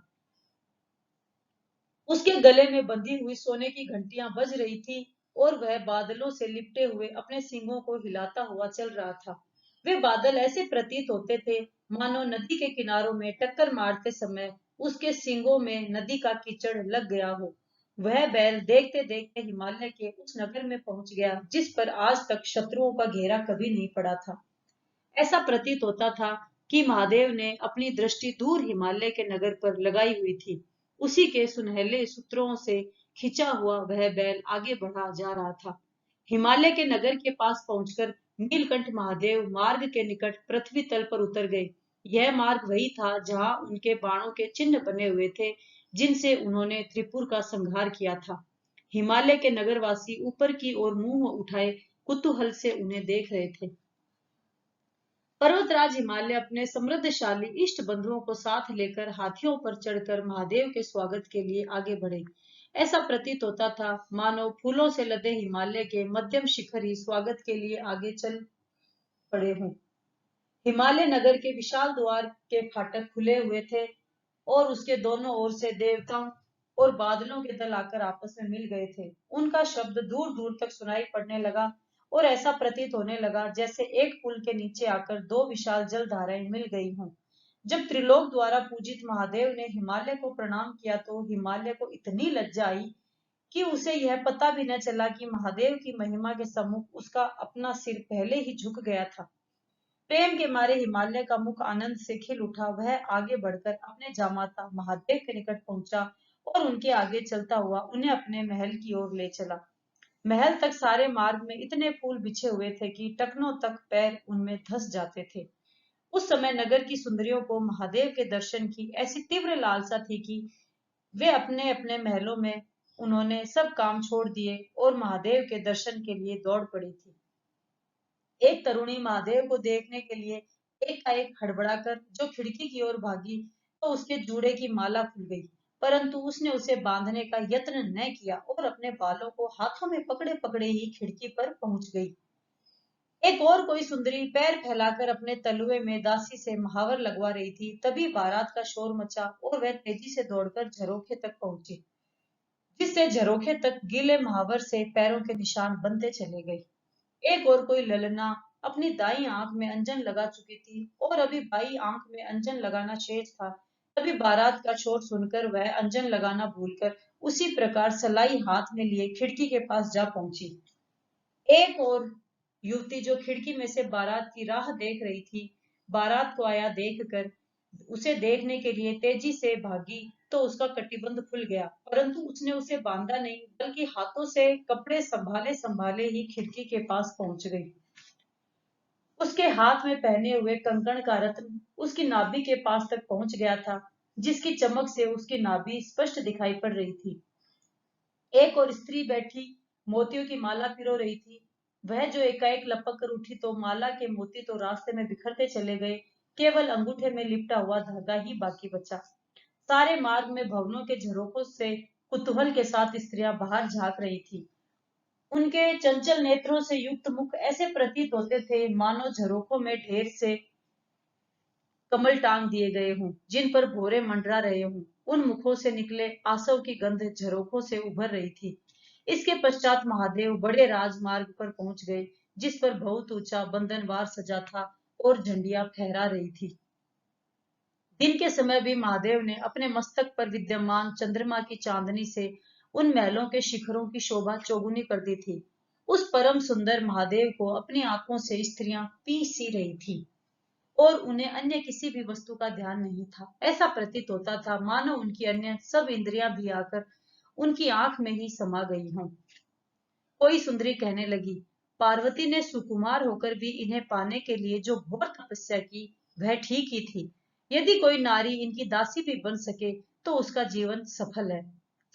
उसके गले में बंधी हुई सोने की घंटियां बज रही थी और वह बादलों से लिपटे हुए अपने सींगों को हिलाता हुआ चल रहा था। वे बादल ऐसे प्रतीत होते थे मानो नदी के किनारों में टक्कर मारते समय उसके सींगों में नदी का कीचड़ लग गया हो। वह बैल देखते देखते हिमालय के उस नगर में पहुंच गया जिस पर आज तक शत्रुओं का घेरा कभी नहीं पड़ा था। ऐसा प्रतीत होता था कि महादेव ने अपनी दृष्टि दूर हिमालय के नगर पर लगाई हुई थी। उसी के सुनहले सूत्रों से खिंचा हुआ वह बैल आगे बढ़ा जा रहा था। हिमालय के नगर के पास पहुंचकर नीलकंठ महादेव मार्ग के निकट पृथ्वी तल पर उतर गए। यह मार्ग वही था जहां उनके बाणों के चिन्ह बने हुए थे, जिनसे उन्होंने त्रिपुर का संहार किया था। हिमालय के नगरवासी ऊपर की ओर मुंह उठाए कुतूहल से उन्हें देख रहे थे। पर्वतराज हिमालय अपने समृद्धशाली इष्ट बंधुओं को साथ लेकर हाथियों पर चढ़कर महादेव के स्वागत के लिए आगे बढ़े। ऐसा प्रतीत होता था मानो फूलों से लदे हिमालय के मध्यम शिखर ही स्वागत के लिए आगे चल पड़े हों। हिमालय नगर के विशाल द्वार के फाटक खुले हुए थे और उसके दोनों ओर से देवताओं और बादलों के दल आकर आपस में मिल गए थे। उनका शब्द दूर दूर तक सुनाई पड़ने लगा और ऐसा प्रतीत होने लगा जैसे एक पुल के नीचे आकर दो विशाल जल धाराएं मिल गई हों। जब त्रिलोक द्वारा पूजित महादेव ने हिमालय को प्रणाम किया तो हिमालय को इतनी लज्जा आई कि उसे यह पता भी न चला कि महादेव की महिमा के सम्मुख उसका अपना सिर पहले ही झुक गया था। प्रेम के मारे हिमालय का मुख आनंद से खिल उठा। वह आगे बढ़कर अपने जामाता महादेव के निकट पहुंचा और उनके आगे चलता हुआ उन्हें अपने महल की ओर ले चला। महल तक सारे मार्ग में इतने फूल बिछे हुए थे कि टखनों तक पैर उनमें धंस जाते थे। उस समय नगर की सुंदरियों को महादेव के दर्शन की ऐसी तीव्र लालसा थी कि वे अपने अपने महलों में उन्होंने सब काम छोड़ दिए और महादेव के दर्शन के लिए दौड़ पड़ी थी। एक तरुणी महादेव को देखने के लिए एकाएक हड़बड़ाकर जो खिड़की की ओर भागी तो उसके जूड़े की माला खुल गई, परंतु उसने उसे बांधने का यत्न न किया और अपने बालों को हाथों में पकड़े पकड़े ही खिड़की पर पहुंच गई। एक और कोई सुंदरी पैर फैलाकर अपने तलुए में दासी से महावर लगवा रही थी। तभी बारात का शोर मचा और वह तेजी से दौड़कर झरोखे तक पहुंची, जिससे झरोखे तक गीले महावर से पैरों के निशान बनते चले गए। एक और कोई ललना अपनी दाई आंख में अंजन लगा चुकी थी और अभी बाई आंख में अंजन लगाना शेष था। तभी बारात का शोर सुनकर वह अंजन लगाना भूलकर उसी प्रकार सलाई हाथ में लिए खिड़की के पास जा पहुंची। एक और युवती जो खिड़की में से बारात की राह देख रही थी, बारात को आया देखकर उसे देखने के लिए तेजी से भागी तो उसका कटिबंध खुल गया, परंतु उसने उसे बांधा नहीं बल्कि हाथों से कपड़े संभाले संभाले ही खिड़की के पास पहुंच गई। उसके हाथ में पहने हुए कंकण का रत्न उसकी नाभि के पास तक पहुंच गया था, जिसकी चमक से उसकी नाभि स्पष्ट दिखाई पड़ रही थी। एक और स्त्री बैठी मोतियों की माला पिरो रही थी। वह जो एकाएक लपक कर उठी तो माला के मोती तो रास्ते में बिखरते चले गए, केवल अंगूठे में लिपटा हुआ धागा ही बाकी बचा। सारे मार्ग में भवनों के झरोखों से कुतूहल के साथ स्त्रियां बाहर झांक रही थी। उनके चंचल नेत्रों से युक्त मुख ऐसे प्रतीत होते थे मानो झरोखों में ढेर से कमल टांग दिए गए हों, जिन पर भौरे मंडरा रहे हों। उन मुखों से निकले आसव की गंध झरोखों से उभर रही थी। इसके पश्चात महादेव बड़े राजमार्ग पर पहुंच गए, जिस पर बहुत ऊंचा बंधनवार सजा था और झंडियां फहरा रही थी। दिन के समय भी महादेव ने अपने मस्तक पर विद्यमान चंद्रमा की चांदनी से उन महलों के शिखरों की शोभा चौगुनी कर दी थी। उस परम सुंदर महादेव को अपनी आंखों से स्त्रियां पी सी रही थी और उन्हें अन्य किसी भी वस्तु का ध्यान नहीं था। ऐसा प्रतीत होता था मानो उनकी अन्य सब इंद्रियां भी आकर उनकी आंख में ही समा गई हों। कोई सुंदरी कहने लगी, पार्वती ने सुकुमार होकर भी इन्हें पाने के लिए जो घोर तपस्या की वह ठीक ही थी। यदि कोई नारी इनकी दासी भी बन सके तो उसका जीवन सफल है,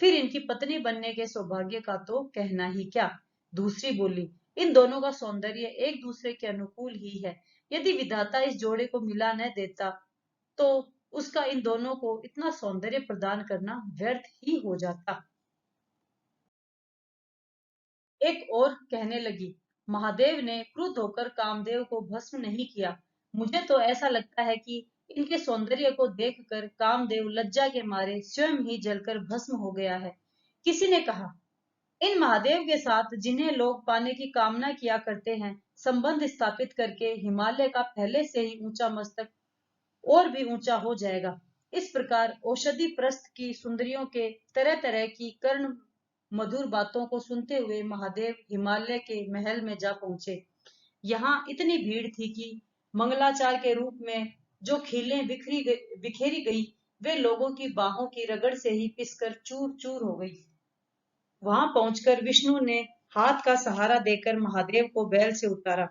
फिर इनकी पत्नी बनने के सौभाग्य का तो कहना ही क्या। दूसरी बोली, इन दोनों का सौंदर्य एक दूसरे के अनुकूल ही है। यदि विधाता इस जोड़े को मिला न देता तो उसका इन दोनों को इतना सौंदर्य प्रदान करना व्यर्थ ही हो जाता। एक और कहने लगी, महादेव ने क्रुद्ध होकर कामदेव को भस्म नहीं किया। मुझे तो ऐसा लगता है कि इनके सौंदर्य को देखकर कामदेव लज्जा के मारे स्वयं ही जलकर भस्म हो गया है। किसी ने कहा, इन महादेव के साथ जिन्हें लोग पाने की कामना किया करते हैं, संबंध स्थापित करके हिमालय का पहले से ही ऊंचा मस्तक और भी ऊंचा हो जाएगा। इस प्रकार औषधि प्रस्थ की सुंदरियों के तरह तरह की कर्ण मधुर बातों को सुनते हुए महादेव हिमालय के महल में जा पहुंचे। यहाँ इतनी भीड़ थी कि मंगलाचार के रूप में जो खीलें बिखेरी गई वे लोगों की बाहों की रगड़ से ही पिसकर चूर चूर हो गई। वहां पहुंचकर विष्णु ने हाथ का सहारा देकर महादेव को बैल से उतारा,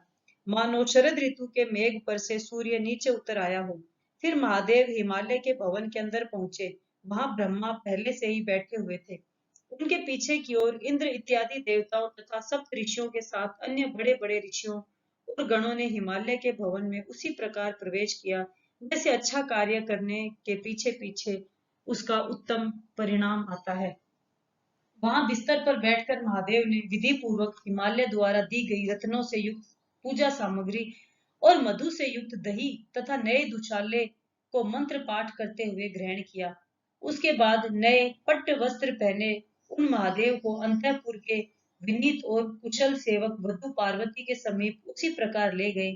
मानो शरद ऋतु के मेघ पर से सूर्य नीचे उतर आया हो। फिर महादेव हिमालय के भवन के अंदर पहुंचे। वहां ब्रह्मा पहले से ही बैठे हुए थे। उनके पीछे की ओर इंद्र इत्यादि देवताओं तथा सप्त ऋषियों के साथ अन्य बड़े बड़े ऋषियों और गणों ने हिमालय के भवन में उसी प्रकार प्रवेश किया जैसे अच्छा कार्य करने के पीछे पीछे उसका उत्तम परिणाम आता है। वहां बिस्तर पर बैठकर महादेव ने विधि पूर्वक हिमालय द्वारा दी गई रत्नों से युक्त पूजा सामग्री और मधु से युक्त दही तथा नए दुछाले को मंत्र पाठ करते हुए ग्रहण किया। उसके बाद नए पट्ट वस्त्र पहने उन महादेव को अंतःपुर के विनीत और कुशल सेवक वधु पार्वती के समीप उसी प्रकार ले गए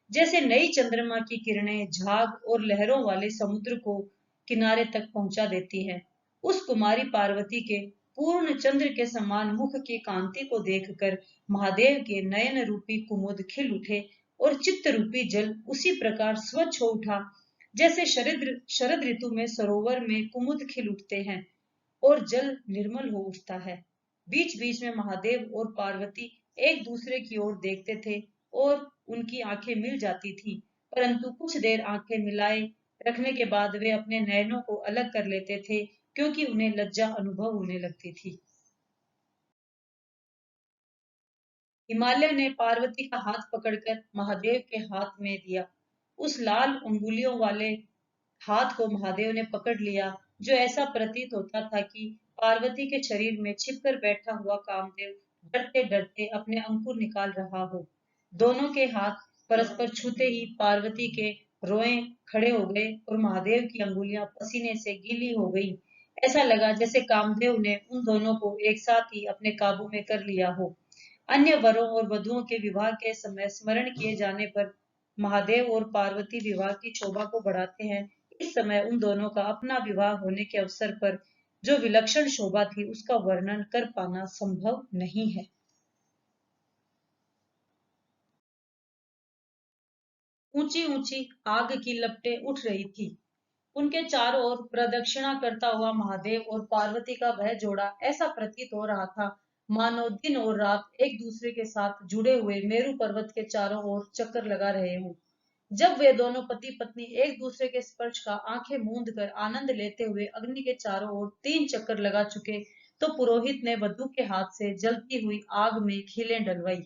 जैसे नई चंद्रमा की किरणें झाग और लहरों वाले समुद्र को किनारे तक पहुंचा देती है। उस कुमारी पार्वती के पूर्ण चंद्र के समान मुख की कांति को देखकर महादेव के नयन रूपी कुमुद खिल उठे और चित्त रूपी जल उसी प्रकार स्वच्छ हो उठा जैसे शरद ऋतु में सरोवर में कुमुद खिल उठते हैं और जल निर्मल हो उठता है। बीच बीच में महादेव और पार्वती एक दूसरे की ओर देखते थे और उनकी आंखें मिल जाती थी। परंतु कुछ देर आंखें मिलाए रखने के बाद वे अपने नयनों को अलग कर लेते थे, क्योंकि उन्हें लज्जा अनुभव होने लगती थी। हिमालय ने पार्वती का हाथ पकड़कर महादेव के हाथ में दिया। उस लाल अंगुलियों वाले हाथ को महादेव ने पकड़ लिया, जो ऐसा प्रतीत होता था कि पार्वती के शरीर में छिपकर बैठा हुआ कामदेव डरते डरते अपने अंकुर निकाल रहा हो। दोनों के हाथ परस्पर छूते ही पार्वती के रोए खड़े हो गए और महादेव की अंगुलियां पसीने से गीली हो गई। ऐसा लगा जैसे कामदेव ने उन दोनों को एक साथ ही अपने काबू में कर लिया हो। अन्य वरों और वधुओं के विवाह के समय स्मरण किए जाने पर महादेव और पार्वती विवाह की शोभा को बढ़ाते हैं। इस समय उन दोनों का अपना विवाह होने के अवसर पर जो विलक्षण शोभा थी, उसका वर्णन कर पाना संभव नहीं है। ऊंची ऊंची आग की लपटें उठ रही थी। उनके चारों ओर प्रदक्षिणा करता हुआ महादेव और पार्वती का वह जोड़ा ऐसा प्रतीत हो रहा था, मानो दिन और रात एक दूसरे के साथ जुड़े हुए मेरू पर्वत के चारों ओर चक्कर लगा रहे हों। जब वे दोनों पति पत्नी एक दूसरे के स्पर्श का आंखें मूंद कर आनंद लेते हुए अग्नि के चारों ओर 3 चक्कर लगा चुके, तो पुरोहित ने वधु के हाथ से जलती हुई आग में खीलें डलवाई।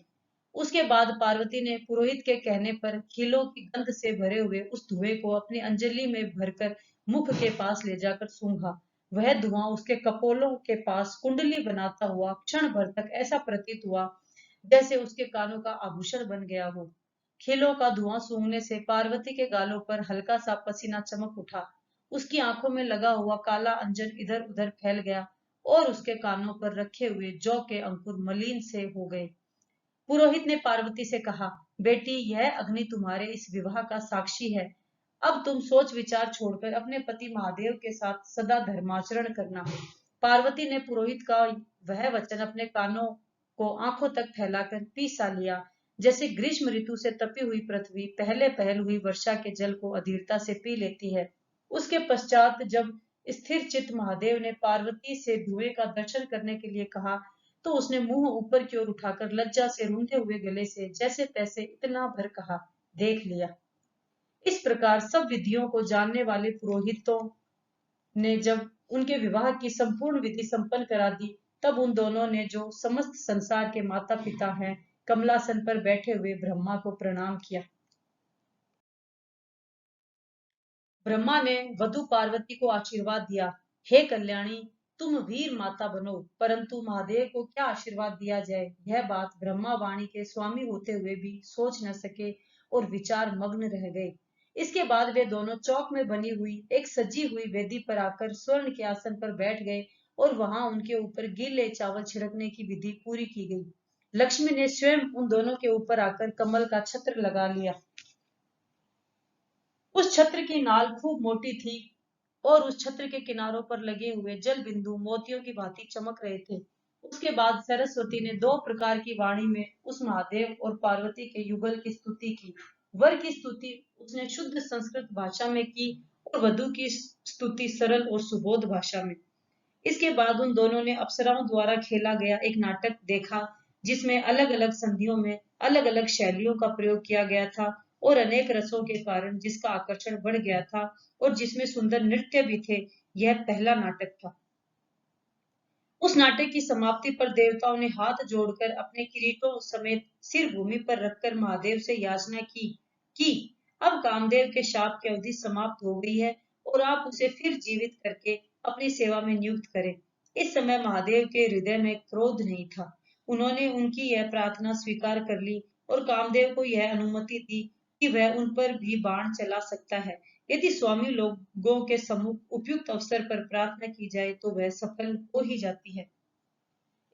उसके बाद पार्वती ने पुरोहित के कहने पर खीलों की गंध से भरे हुए उस धुएं को अपनी अंजलि में भरकर मुख के पास ले जाकर सूंघा। वह धुआं उसके कपोलों के पास कुंडली बनाता हुआ क्षण भर तक ऐसा प्रतीत हुआ जैसे उसके कानों का आभूषण बन गया हो। खीलों का धुआं सूंघने से पार्वती के गालों पर हल्का सा पसीना चमक उठा। उसकी आंखों में लगा हुआ काला अंजन इधर उधर फैल गया और उसके कानों पर रखे हुए जौ के अंकुर मलिन से हो गए। पुरोहित ने पार्वती से कहा, बेटी, यह अग्नि तुम्हारे इस विवाह का साक्षी है। अब तुम सोच विचार छोड़कर अपने पति महादेव के साथ सदा धर्माचरण करना। पार्वती ने पुरोहित का वह वचन अपने कानों को आंखों तक फैलाकर पी सा लिया, जैसे ग्रीष्म ऋतु से तपी हुई पृथ्वी पहले पहल हुई वर्षा के जल को अधीरता से पी लेती है। उसके पश्चात जब स्थिर चित्त महादेव ने पार्वती से धुएं का दर्शन करने के लिए कहा, तो उसने मुंह ऊपर की ओर उठाकर लज्जा से रूंधे हुए गले से जैसे तैसे इतना भर कहा, देख लिया। इस प्रकार सब विधियों को जानने वाले पुरोहितों ने जब उनके विवाह की संपूर्ण विधि संपन्न करा दी, तब उन दोनों ने जो समस्त संसार के माता पिता हैं, कमलासन पर बैठे हुए ब्रह्मा को प्रणाम किया। ब्रह्मा ने वधु पार्वती को आशीर्वाद दिया, हे कल्याणी, तुम वीर माता बनो। परंतु महादेव को क्या आशीर्वाद दिया जाए, यह बात ब्रह्मा वाणी के स्वामी होते हुए भी सोच न सके और विचार मग्न रह गए। इसके बाद वे दोनों चौक में बनी हुई एक सजी हुई वेदी पर आकर स्वर्ण के आसन पर बैठ गए और वहां उनके ऊपर गीले चावल छिड़कने की विधि पूरी की गई। लक्ष्मी ने स्वयं उन दोनों के ऊपर आकर कमल का छत्र लगा लिया। उस छत्र की नाल खूब मोटी थी और उस छत्र के किनारों पर लगे हुए जल बिंदु मोतियों की भांति चमक रहे थे। उसके बाद सरस्वती ने 2 प्रकार की वाणी में उस महादेव और पार्वती के युगल की स्तुति की। वर की स्तुति उसने शुद्ध संस्कृत भाषा में की और वधु की स्तुति सरल और सुबोध भाषा में। इसके बाद उन दोनों ने अप्सराओं द्वारा खेला गया एक नाटक देखा, जिसमें अलग अलग संधियों में अलग अलग शैलियों का प्रयोग किया गया था और अनेक रसों के कारण जिसका आकर्षण बढ़ गया था और जिसमें सुंदर नृत्य भी थे। यह पहला नाटक था। उस नाटक की समाप्ति पर देवताओं ने हाथ जोड़कर अपने किरीटों समेत सिर भूमि पर रखकर महादेव से याचना की कि अब कामदेव के शाप की अवधि समाप्त हो गई है और आप उसे फिर जीवित करके अपनी सेवा में नियुक्त करें। इस समय महादेव के हृदय में क्रोध नहीं था। उन्होंने उनकी यह प्रार्थना स्वीकार कर ली और कामदेव को यह अनुमति दी कि वह उन पर भी बाण चला सकता है। यदि स्वामी लोगों के सम्मुख उपयुक्त अवसर पर प्रार्थना की जाए तो वह सफल हो ही जाती है।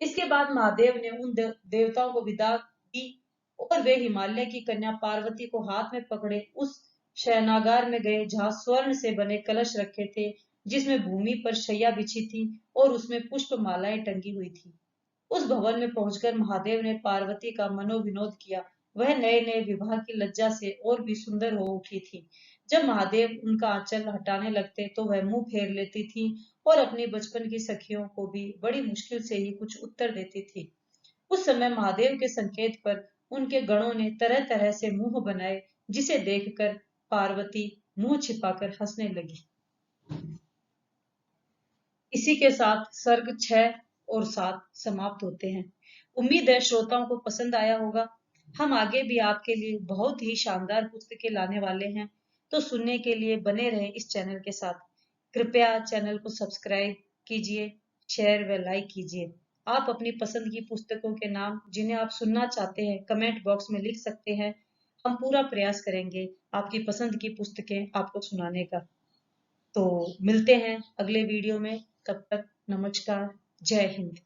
इसके बाद महादेव ने उन देवताओं को विदा की और वे हिमालय की कन्या पार्वती को हाथ में पकड़े उस शयनागार में गए जहां स्वर्ण से बने कलश रखे थे, जिसमें भूमि पर शैया बिछी थी और उसमें पुष्प मालाएं टंगी हुई थी। उस भवन में पहुंचकर महादेव ने पार्वती का मनोविनोद किया। वह नए नए विवाह की लज्जा से और भी सुंदर हो उठी थी। जब महादेव उनका आंचल हटाने लगते तो वह मुंह फेर लेती थी और अपनी बचपन की सखियों को भी बड़ी मुश्किल से ही कुछ उत्तर देती थी। उस समय महादेव के संकेत पर उनके गणों ने तरह तरह से मुंह बनाए, जिसे देखकर पार्वती मुंह छिपाकर हंसने लगी। इसी के साथ सर्ग 6 और 7 समाप्त होते हैं। उम्मीद है श्रोताओं को पसंद आया होगा। हम आगे भी आपके लिए बहुत ही शानदार पुस्तकें लाने वाले हैं, तो सुनने के लिए बने रहे इस चैनल के साथ। कृपया चैनल को सब्सक्राइब कीजिए, शेयर व लाइक कीजिए। आप अपनी पसंद की पुस्तकों के नाम जिन्हें आप सुनना चाहते हैं कमेंट बॉक्स में लिख सकते हैं। हम पूरा प्रयास करेंगे आपकी पसंद की पुस्तकें आपको सुनाने का। तो मिलते हैं अगले वीडियो में, तब तक नमस्कार, जय हिंद।